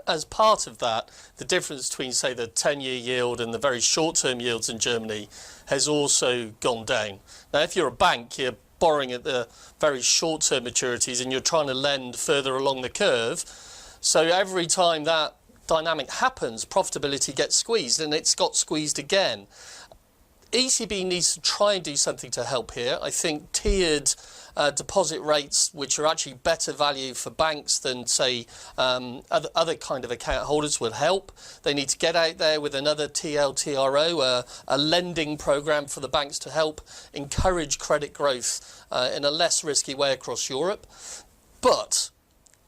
as part of that, the difference between, say, the 10-year yield and the very short-term yields in Germany has also gone down. Now, if you're a bank, you're borrowing at the very short-term maturities and you're trying to lend further along the curve. So every time that dynamic happens, profitability gets squeezed, and it's got squeezed again. ECB needs to try and do something to help here. I think tiered deposit rates, which are actually better value for banks than, say, other kind of account holders, will help. They need to get out there with another TLTRO, a lending program for the banks to help encourage credit growth in a less risky way across Europe. But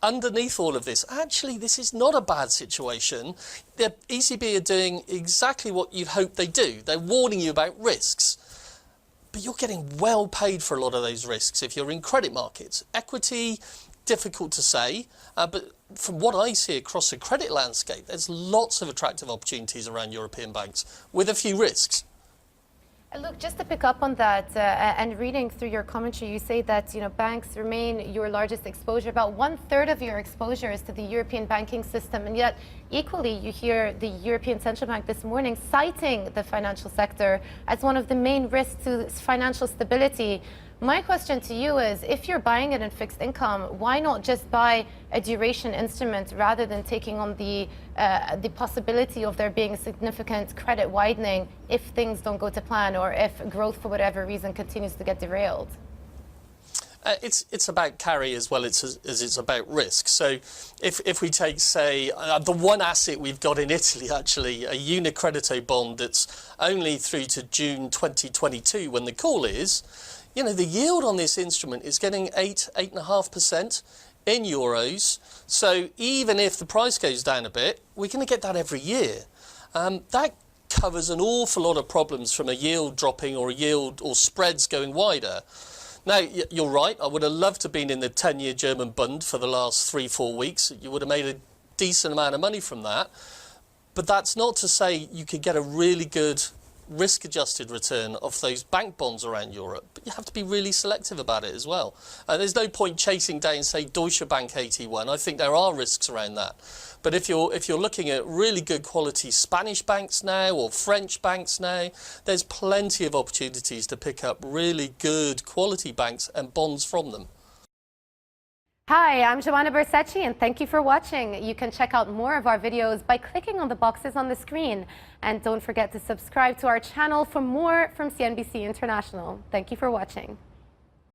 underneath all of this, actually, this is not a bad situation. The ECB are doing exactly what you'd hope they do. They're warning you about risks. But you're getting well paid for a lot of those risks if you're in credit markets. Equity, difficult to say, but from what I see across the credit landscape, there's lots of attractive opportunities around European banks with a few risks. Look, just to pick up on that, and reading through your commentary, you say that banks remain your largest exposure. About 1/3 of your exposure is to the European banking system, and yet equally you hear the European Central Bank this morning citing the financial sector as one of the main risks to financial stability. My question to you is, if you're buying it in fixed income, why not just buy a duration instrument rather than taking on the possibility of there being a significant credit widening if things don't go to plan or if growth for whatever reason continues to get derailed? It's about carry as well as it's about risk. So if we take, say, the one asset we've got in Italy, actually, a Unicredito bond that's only through to June 2022 when the call is, the yield on this instrument is getting 8.5% in euros. So even if the price goes down a bit, we're going to get that every year. That covers an awful lot of problems from a yield dropping or a yield or spreads going wider. Now, you're right, I would have loved to have been in the 10-year German Bund for the last 3-4 weeks. You would have made a decent amount of money from that. But that's not to say you could get a really good risk-adjusted return of those bank bonds around Europe. But you have to be really selective about it as well. There's no point chasing down, say, Deutsche Bank 81. I think there are risks around that. But if you're looking at really good quality Spanish banks now or French banks now, there's plenty of opportunities to pick up really good quality banks and bonds from them. Hi, I'm Joanna Bersecci, and thank you for watching. You can check out more of our videos by clicking on the boxes on the screen. And don't forget to subscribe to our channel for more from CNBC International. Thank you for watching.